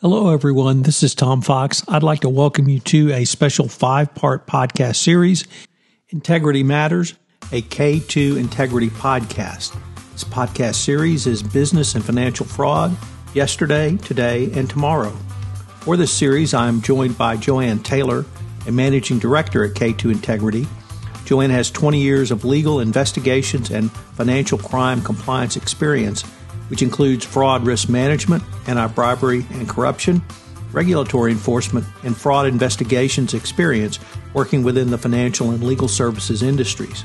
Hello, everyone. This is Tom Fox. I'd like to welcome you to a special 5-part podcast series, Integrity Matters, a K2 Integrity podcast. This podcast series is business and financial fraud, yesterday, today, and tomorrow. For this series, I'm joined by Joanne Taylor, a managing director at K2 Integrity. Joanne has 20 years of legal investigations and financial crime compliance experience, which includes fraud risk management, anti-bribery and corruption, regulatory enforcement, and fraud investigations experience working within the financial and legal services industries.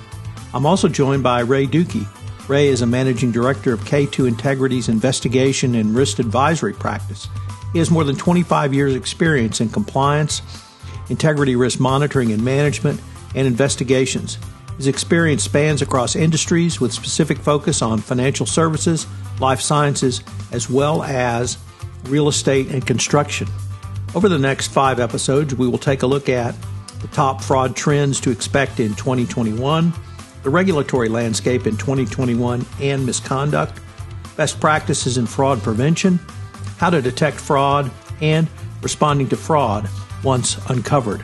I'm also joined by Ray Dukey. Ray is a managing director of K2 Integrity's investigation and risk advisory practice. He has more than 25 years' experience in compliance, integrity risk monitoring and management, and investigations. His experience spans across industries with specific focus on financial services, life sciences, as well as real estate and construction. Over the next 5 episodes, we will take a look at the top fraud trends to expect in 2021, the regulatory landscape in 2021 and misconduct, best practices in fraud prevention, how to detect fraud, and responding to fraud once uncovered.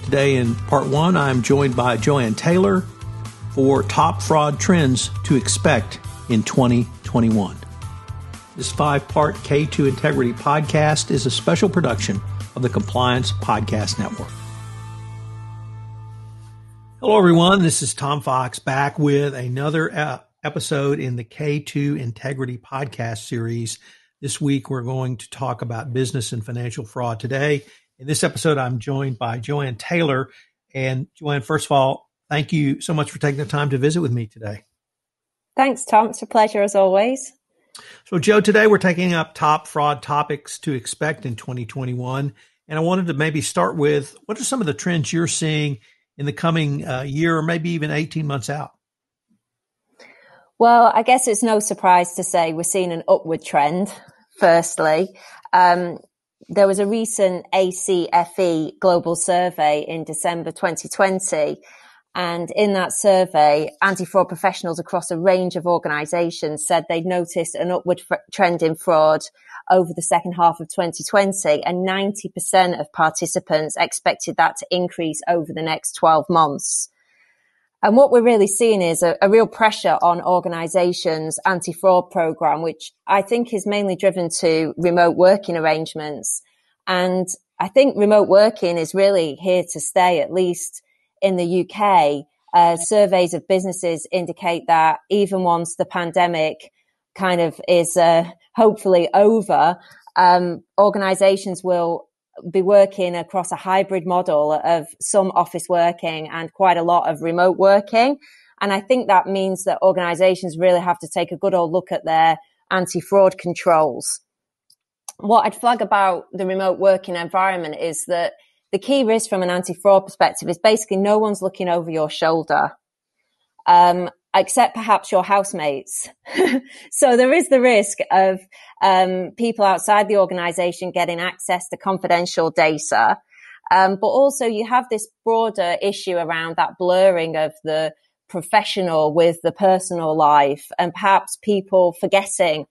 Today in part 1, I'm joined by Joanne Taylor for top fraud trends to expect in 2021. This 5-part K2 Integrity podcast is a special production of the Compliance Podcast Network. Hello, everyone. This is Tom Fox back with another episode in the K2 Integrity podcast series. This week, we're going to talk about business and financial fraud. Today, in this episode, I'm joined by Joanne Taylor. And Joanne, first of all, thank you so much for taking the time to visit with me today. Thanks, Tom. It's a pleasure as always. So, Joe, today we're taking up top fraud topics to expect in 2021. And I wanted to maybe start with, what are some of the trends you're seeing in the coming year or maybe even 18 months out? Well, I guess it's no surprise to say we're seeing an upward trend, firstly. There was a recent ACFE global survey in December 2020. And in that survey, anti-fraud professionals across a range of organizations said they'd noticed an upward trend in fraud over the second half of 2020, and 90% of participants expected that to increase over the next 12 months. And what we're really seeing is a real pressure on organizations' anti-fraud program, which I think is mainly driven to remote working arrangements. And I think remote working is really here to stay, at least in the UK. Surveys of businesses indicate that even once the pandemic kind of is hopefully over, organizations will be working across a hybrid model of some office working and quite a lot of remote working. And I think that means that organizations really have to take a good old look at their anti-fraud controls. What I'd flag about the remote working environment is that the key risk from an anti-fraud perspective is basically no one's looking over your shoulder, except perhaps your housemates. So there is the risk of people outside the organization getting access to confidential data. But also you have this broader issue around that blurring of the professional with the personal life, and perhaps people forgetting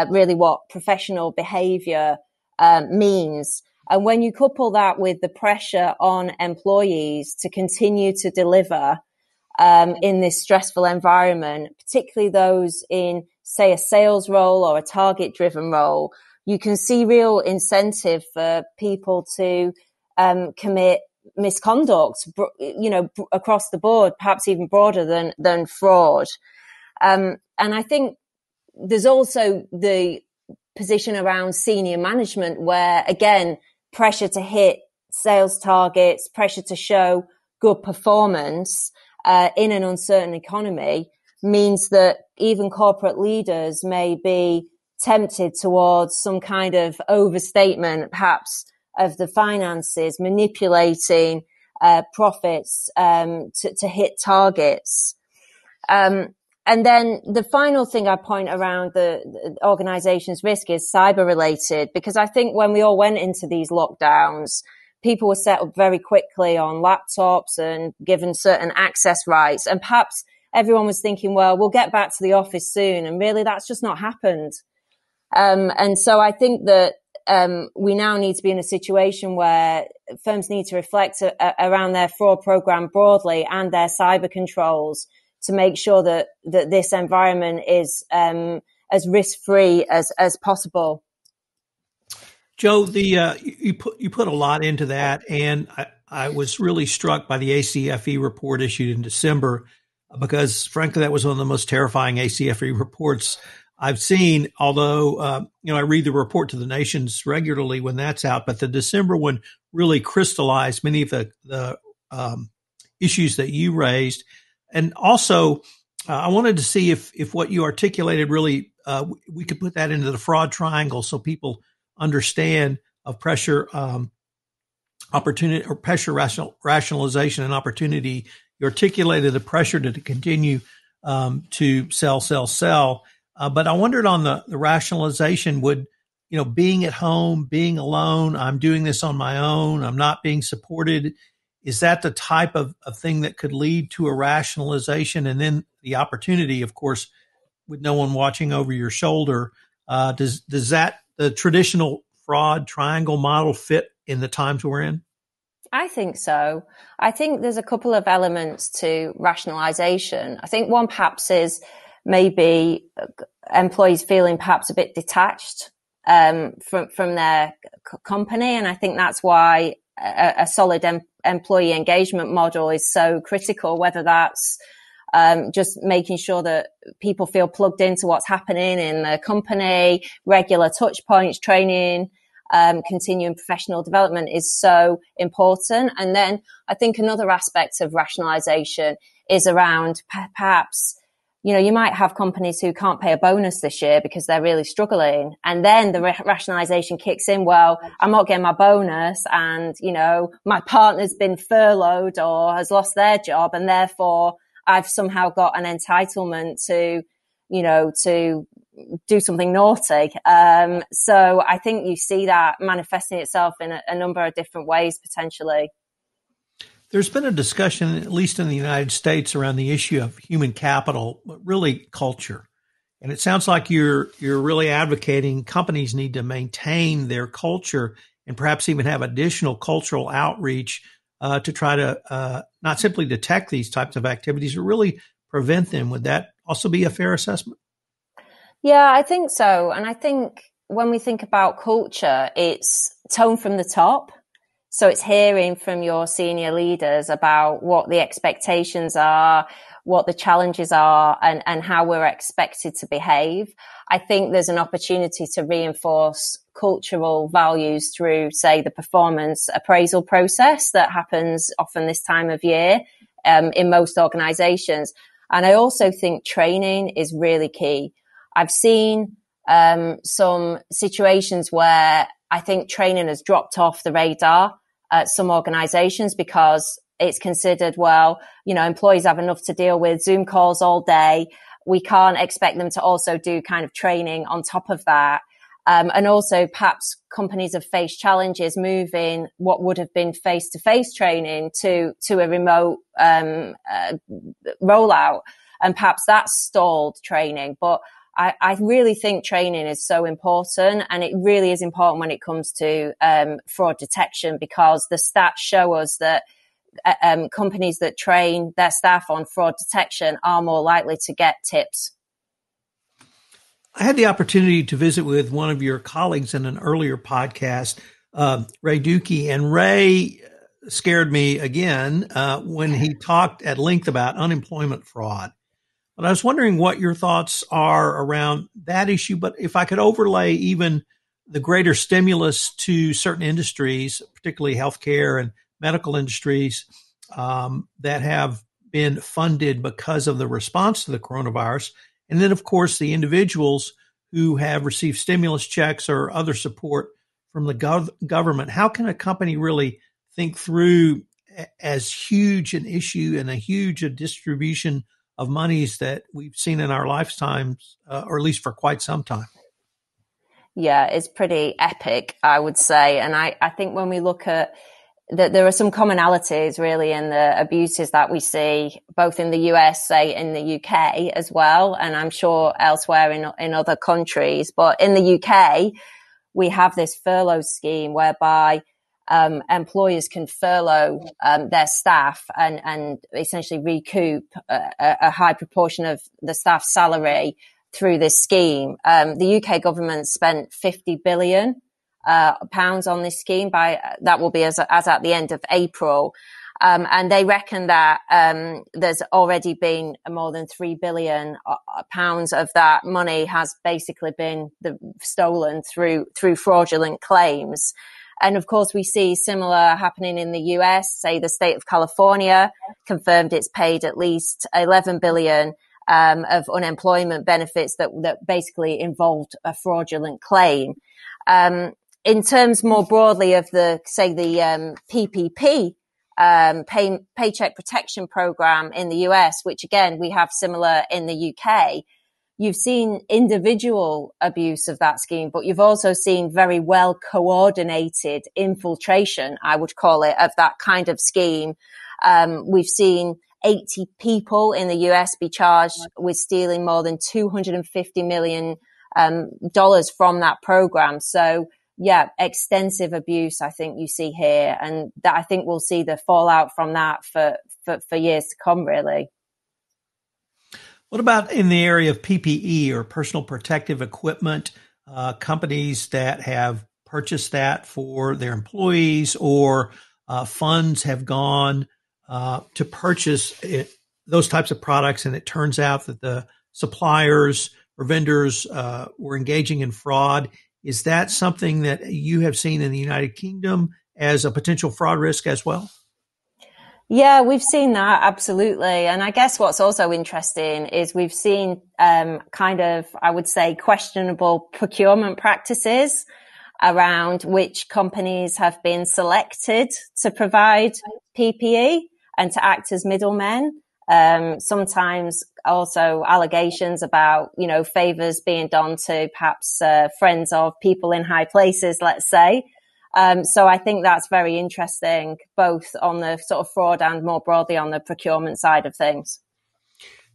really what professional behavior means. And when you couple that with the pressure on employees to continue to deliver in this stressful environment, particularly those in, say, a sales role or a target-driven role, you can see real incentive for people to commit misconduct, across the board, perhaps even broader than fraud. And I think there's also the position around senior management where, again, pressure to hit sales targets, pressure to show good performance in an uncertain economy means that even corporate leaders may be tempted towards some kind of overstatement, perhaps, of the finances, manipulating profits to hit targets. And then the final thing I point around the organization's risk is cyber related, because I think when we all went into these lockdowns, people were set up very quickly on laptops and given certain access rights. And perhaps everyone was thinking, well, we'll get back to the office soon. And really, that's just not happened. And so I think that we now need to be in a situation where firms need to reflect around their fraud program broadly and their cyber controls to make sure that this environment is as risk-free as possible. Joe, you put a lot into that, and I was really struck by the ACFE report issued in December, because frankly, that was one of the most terrifying ACFE reports I've seen. Although I read the report to the nations regularly when that's out, but the December one really crystallized many of the issues that you raised, and also I wanted to see if what you articulated really we could put that into the fraud triangle so people understand of pressure, opportunity, or pressure rationalization and opportunity. You articulated the pressure to continue to sell. But I wondered on the rationalization, would, being at home, being alone, I'm doing this on my own, I'm not being supported. Is that the type of thing that could lead to a rationalization? And then the opportunity, of course, with no one watching over your shoulder, does that the traditional fraud triangle model fit in the times we're in? I think so. I think there's a couple of elements to rationalization. I think one perhaps is maybe employees feeling perhaps a bit detached from their company. And I think that's why a solid employee engagement model is so critical, whether that's just making sure that people feel plugged into what's happening in the company, regular touch points, training, continuing professional development is so important. And then I think another aspect of rationalization is around perhaps, you might have companies who can't pay a bonus this year because they're really struggling. And then the rationalization kicks in. Well, I'm not getting my bonus and, my partner's been furloughed or has lost their job, and therefore I've somehow got an entitlement to, to do something naughty. So I think you see that manifesting itself in a number of different ways, potentially. There's been a discussion, at least in the United States, around the issue of human capital, but really culture. And it sounds like you're really advocating companies need to maintain their culture and perhaps even have additional cultural outreach to try to not simply detect these types of activities, but really prevent them. Would that also be a fair assessment? Yeah, I think so. And I think when we think about culture, it's tone from the top. So it's hearing from your senior leaders about what the expectations are, what the challenges are, and how we're expected to behave. I think there's an opportunity to reinforce cultural values through, say, the performance appraisal process that happens often this time of year in most organizations. And I also think training is really key. I've seen some situations where I think training has dropped off the radar at some organizations because it's considered, employees have enough to deal with, Zoom calls all day. We can't expect them to also do kind of training on top of that. And also perhaps companies have faced challenges moving what would have been face-to-face training to a remote rollout. And perhaps that's stalled training. But I really think training is so important, and it really is important when it comes to fraud detection, because the stats show us that companies that train their staff on fraud detection are more likely to get tips. I had the opportunity to visit with one of your colleagues in an earlier podcast, Ray Dukey, and Ray scared me again when he talked at length about unemployment fraud. But I was wondering what your thoughts are around that issue. But if I could overlay even the greater stimulus to certain industries, particularly healthcare and medical industries, that have been funded because of the response to the coronavirus. And then, of course, the individuals who have received stimulus checks or other support from the government. How can a company really think through as huge an issue and a huge distribution of monies that we've seen in our lifetimes, or at least for quite some time? Yeah, it's pretty epic, I would say. And I think when we look at that there are some commonalities really in the abuses that we see both in the US, say in the UK as well, and I'm sure elsewhere in other countries. But in the UK, we have this furlough scheme whereby employers can furlough their staff and essentially recoup a high proportion of the staff's salary through this scheme. The UK government spent £50 billion on this scheme that will be as at the end of April. And they reckon that there's already been more than £3 billion of that money has basically been stolen through fraudulent claims. And of course, we see similar happening in the US. Say the state of California confirmed it's paid at least $11 billion of unemployment benefits that basically involved a fraudulent claim. In terms more broadly of the PPP, Paycheck Protection Program in the US, which again, we have similar in the UK, you've seen individual abuse of that scheme, but you've also seen very well coordinated infiltration, I would call it, of that kind of scheme. We've seen 80 people in the US be charged with stealing more than $250 million from that program. So yeah, extensive abuse, I think you see here, and that I think we'll see the fallout from that for years to come, really. What about in the area of PPE or personal protective equipment, companies that have purchased that for their employees, or funds have gone to purchase those types of products, and it turns out that the suppliers or vendors were engaging in fraud? Is that something that you have seen in the United Kingdom as a potential fraud risk as well? Yeah, we've seen that, absolutely. And I guess what's also interesting is we've seen kind of, I would say, questionable procurement practices around which companies have been selected to provide PPE and to act as middlemen. Sometimes also allegations about, favors being done to perhaps friends of people in high places, let's say. So I think that's very interesting, both on the sort of fraud and more broadly on the procurement side of things.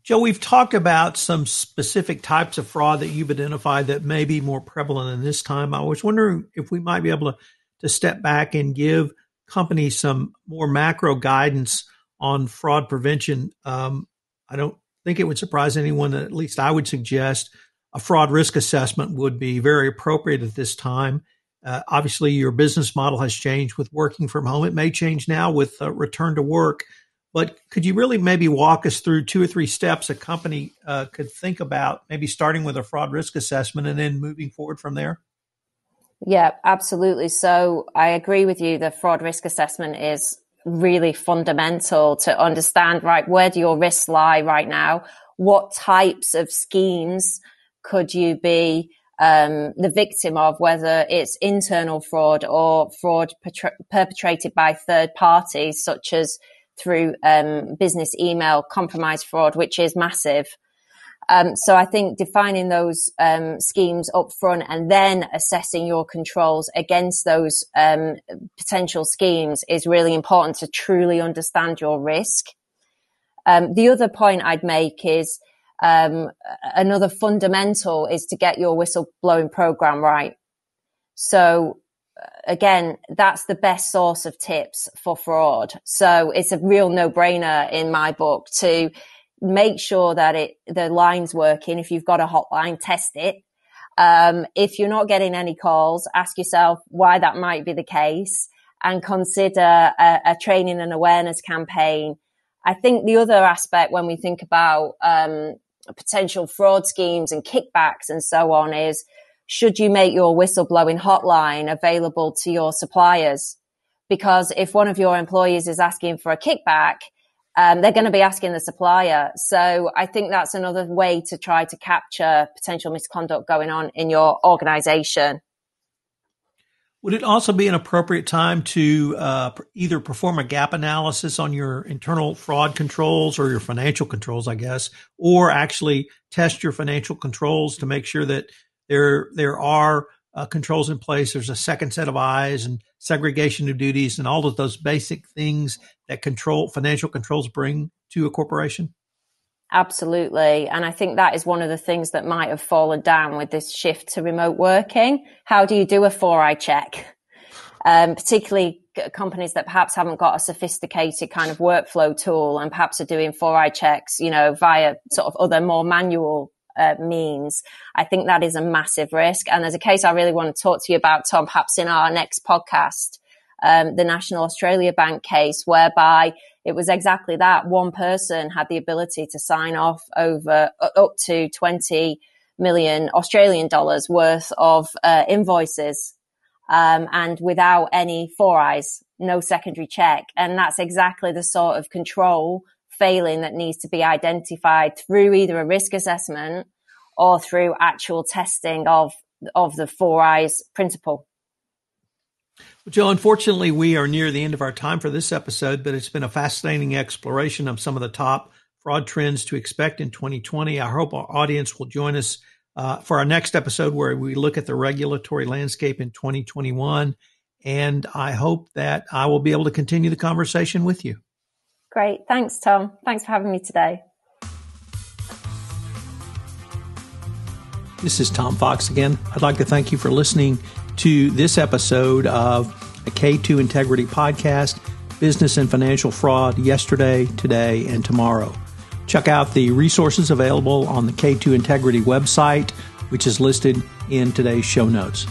Joe, we've talked about some specific types of fraud that you've identified that may be more prevalent in this time. I was wondering if we might be able to step back and give companies some more macro guidance on fraud prevention. I don't think it would surprise anyone that at least I would suggest a fraud risk assessment would be very appropriate at this time. Obviously, your business model has changed with working from home. It may change now with return to work. But could you really maybe walk us through 2 or 3 steps a company could think about, maybe starting with a fraud risk assessment and then moving forward from there? Yeah, absolutely. So I agree with you. The fraud risk assessment is really fundamental to understand, right, where do your risks lie right now? What types of schemes could you be the victim of, whether it's internal fraud or fraud perpetrated by third parties, such as through business email compromise fraud, which is massive. So I think defining those schemes up front and then assessing your controls against those potential schemes is really important to truly understand your risk. The other point I'd make is another fundamental is to get your whistleblowing program right. So again, that's the best source of tips for fraud. So it's a real no-brainer in my book to make sure that the line's working. If you've got a hotline, test it. If you're not getting any calls, ask yourself why that might be the case and consider a training and awareness campaign. I think the other aspect when we think about potential fraud schemes and kickbacks and so on is, should you make your whistleblowing hotline available to your suppliers? Because if one of your employees is asking for a kickback, they're going to be asking the supplier. So I think that's another way to try to capture potential misconduct going on in your organization. Would it also be an appropriate time to either perform a gap analysis on your internal fraud controls or your financial controls, I guess, or actually test your financial controls to make sure that there are controls in place. There's a second set of eyes and segregation of duties and all of those basic things that financial controls bring to a corporation? Absolutely. And I think that is one of the things that might have fallen down with this shift to remote working. How do you do a 4-eye check? Particularly companies that perhaps haven't got a sophisticated kind of workflow tool and perhaps are doing 4-eye checks, via sort of other more manual means. I think that is a massive risk. And there's a case I really want to talk to you about, Tom, perhaps in our next podcast, the National Australia Bank case, whereby it was exactly that. One person had the ability to sign off over up to 20 million Australian dollars worth of invoices, and without any 4 eyes, no secondary check. And that's exactly the sort of control failing that needs to be identified through either a risk assessment or through actual testing of the 4 eyes principle. Well, Joe, unfortunately, we are near the end of our time for this episode, but it's been a fascinating exploration of some of the top fraud trends to expect in 2020. I hope our audience will join us for our next episode where we look at the regulatory landscape in 2021. And I hope that I will be able to continue the conversation with you. Great. Thanks, Tom. Thanks for having me today. This is Tom Fox again. I'd like to thank you for listening to this episode of a K2 Integrity Podcast, Business and Financial Fraud, Yesterday, Today, and Tomorrow. Check out the resources available on the K2 Integrity website, which is listed in today's show notes.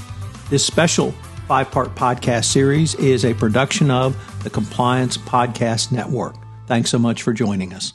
This special 5-part podcast series is a production of the Compliance Podcast Network. Thanks so much for joining us.